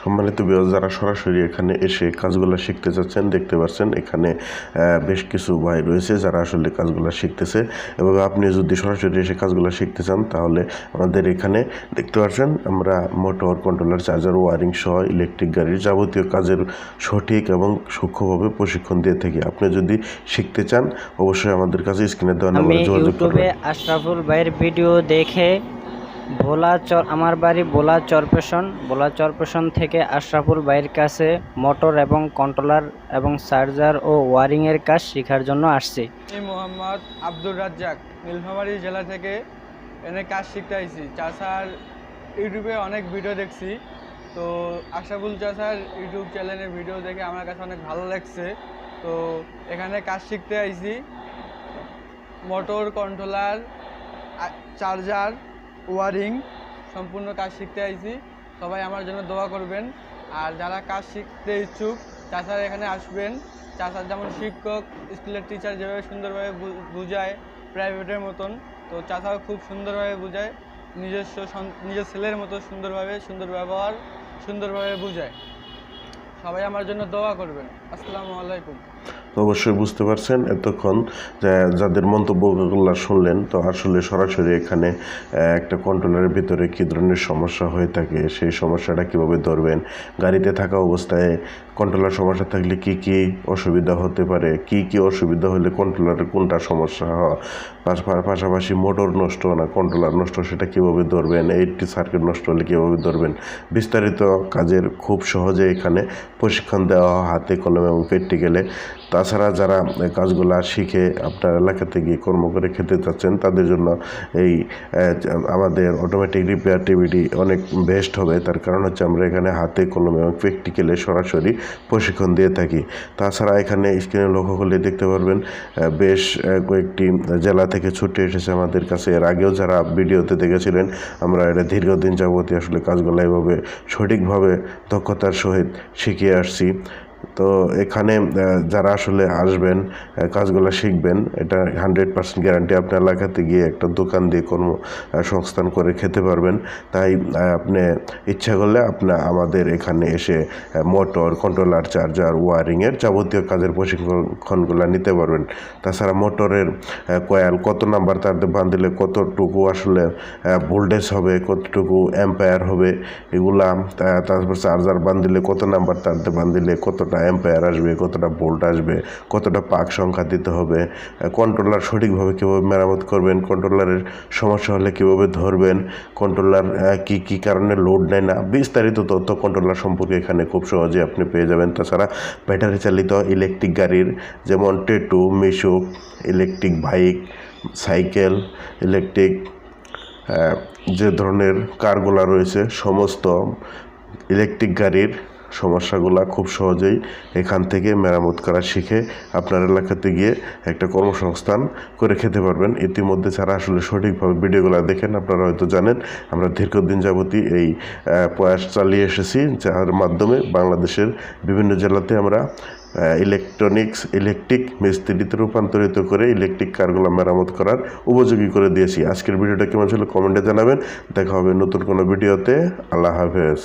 সম্মানিত ভিউয়ার্স, যারা সরাসরি এখানে এসে কাজগুলো শিখতে যাচ্ছেন দেখতে পাচ্ছেন এখানে বেশ কিছু ভাই রয়েছে যারা আসলে কাজগুলো শিখতেছে। এবং আপনি যদি সরাসরি এসে কাজগুলো শিখতে চান তাহলে আমাদের এখানে দেখতে পাচ্ছেন আমরা মোটর, কন্ট্রোলার, চার্জার, ওয়ারিং সহ ইলেকট্রিক গাড়ির যাবতীয় কাজের সঠিক এবং সূক্ষ্মভাবে প্রশিক্ষণ দিয়ে থাকি। আপনি যদি শিখতে চান অবশ্যই আমাদের কাছে স্ক্রিনে দেওয়া নম্বরে যোগাযোগ করবেন। ইউটিউবে আশরাফুল ভাইয়ের ভিডিও দেখে আমার বাড়ি ভোলা চরপেশন থেকে আশরাফুল ভাইয়ের কাছে মোটর এবং কন্ট্রোলার এবং চার্জার ও ওয়ারিংয়ের কাজ শেখার জন্য আসছি। আমি মোহাম্মদ আব্দুর রাজ্জাক নীলফামারী জেলা থেকে এনে কাজ শিখতে আইছি। চাচার ইউটিউবে অনেক ভিডিও দেখছি, তো আশরাফুল চাচার ইউটিউব চ্যানেলের ভিডিও দেখে আমার কাছে অনেক ভালো লাগছে। তো এখানে কাজ শিখতে আইছি। মোটর, কন্ট্রোলার, চার্জার, ওয়ারিং সম্পূর্ণ কাজ শিখতে আইছি। সবাই আমার জন্য দোয়া করবেন। আর যারা কাজ শিখতে ইচ্ছুক চাচার এখানে আসবেন। চাচার যেমন শিক্ষক, স্কুলের টিচার যেভাবে সুন্দরভাবে বুঝায় প্রাইভেটের মতন, তো চাচাও খুব সুন্দরভাবে বুঝায়, নিজের ছেলের মতো সুন্দর ব্যবহার, সুন্দরভাবে বুঝায়। সবাই আমার জন্য দোয়া করবেন। আসসালামু আলাইকুম। তো অবশ্যই বুঝতে পারছেন এতক্ষণ যাদের মন্তব্যগুলো শুনলেন, তো আসলে সরাসরি এখানে একটা কন্ট্রোলারের ভিতরে কী ধরনের সমস্যা হয়ে থাকে, সেই সমস্যাটা কীভাবে ধরবেন, গাড়িতে থাকা অবস্থায় কন্ট্রোলার সমস্যা থাকলে কি কি অসুবিধা হতে পারে, কি কি অসুবিধা হলে কন্ট্রোলারের কোনটা সমস্যা হয়, পাশাপাশি মোটর নষ্ট না কন্ট্রোলার নষ্ট সেটা কীভাবে ধরবেন, এইটি সার্কিট নষ্ট হলে কীভাবে ধরবেন, বিস্তারিত কাজের খুব সহজে এখানে প্রশিক্ষণ দেওয়া হয় হাতে কলমে এবং প্র্যাকটিক্যালে। তাছাড়া যারা কাজগুলো শিখে আপনার এলাকাতে গিয়ে কর্ম করে খেতে চাচ্ছেন তাদের জন্য এই আমাদের অটোমেটিক রিপেয়ার টিভিটি অনেক বেস্ট হবে। তার কারণ হচ্ছে আমরা এখানে হাতে কলমে এবং প্র্যাকটিক্যালে সরাসরি প্রশিক্ষণ দিয়ে থাকি। তাছাড়া এখানে স্ক্রিনে লক্ষ্য করলে দেখতে পারবেন বেশ কয়েকটি জেলা থেকে ছুটে এসেছে আমাদের কাছে। এর আগেও যারা ভিডিওতে দেখেছিলেন আমরা এটা দীর্ঘদিন যাবতীয় আসলে কাজগুলো এভাবে সঠিকভাবে দক্ষতার সহিত শিখিয়ে আসছি। তো এখানে যারা আসলে আসবেন কাজগুলো শিখবেন, এটা 100% গ্যারান্টি। আপনার এলাকাতে গিয়ে একটা দোকান দিয়ে কর্মসংস্থান করে খেতে পারবেন। তাই আপনি ইচ্ছা করলে আমাদের এখানে এসে মোটর, কন্ট্রোলার, চার্জার, ওয়ারিংয়ের যাবতীয় কাজের প্রশিক্ষণগুলো নিতে পারবেন। তাছাড়া মোটরের কয়েল কত নাম্বার তারতে বাঁধিলে কতটুকু আসলে ভোল্টেজ হবে, কতটুকু অ্যাম্পায়ার হবে এগুলা, তারপর চার্জার বাঁধিলে কত নাম্বার তারতে বাঁধিলে কতটা অ্যাম্পায়ার আসবে, কতটা ভোল্ট আসবে, কতটা পাক সংখ্যা দিতে হবে, কন্ট্রোলার সঠিকভাবে কীভাবে মেরামত করবেন, কন্ট্রোলারের সমস্যা হলে কীভাবে ধরবেন, কন্ট্রোলার কি কারণে লোড নেয় না, বিস্তারিত তথ্য কন্ট্রোলার সম্পর্কে এখানে খুব সহজে আপনি পেয়ে যাবেন। তাছাড়া ব্যাটারি চালিত ইলেকট্রিক গাড়ির যেমন টেটু, মিশুক, ইলেকট্রিক বাইক, সাইকেল, ইলেকট্রিক যে ধরনের কারগুলো রয়েছে সমস্ত ইলেকট্রিক গাড়ির সমস্যাগুলো খুব সহজেই এখান থেকে মেরামত করা শিখে আপনার এলাকাতে গিয়ে একটা কর্মসংস্থান করে খেতে পারবেন। ইতিমধ্যে যারা আসলে সঠিকভাবে ভিডিওগুলো দেখেন আপনারা হয়তো জানেন আমরা দীর্ঘদিন যাবতীয় এই প্রয়াস চালিয়ে এসেছি, যার মাধ্যমে বাংলাদেশের বিভিন্ন জেলাতে আমরা ইলেকট্রিক মিস্ত্রিতে রূপান্তরিত করে ইলেকট্রিক কারগুলো মেরামত করার উপযোগী করে দিয়েছি। আজকের ভিডিওটা কেমন ছিল কমেন্টে জানাবেন। দেখা হবে নতুন কোনো ভিডিওতে। আল্লাহ হাফেজ।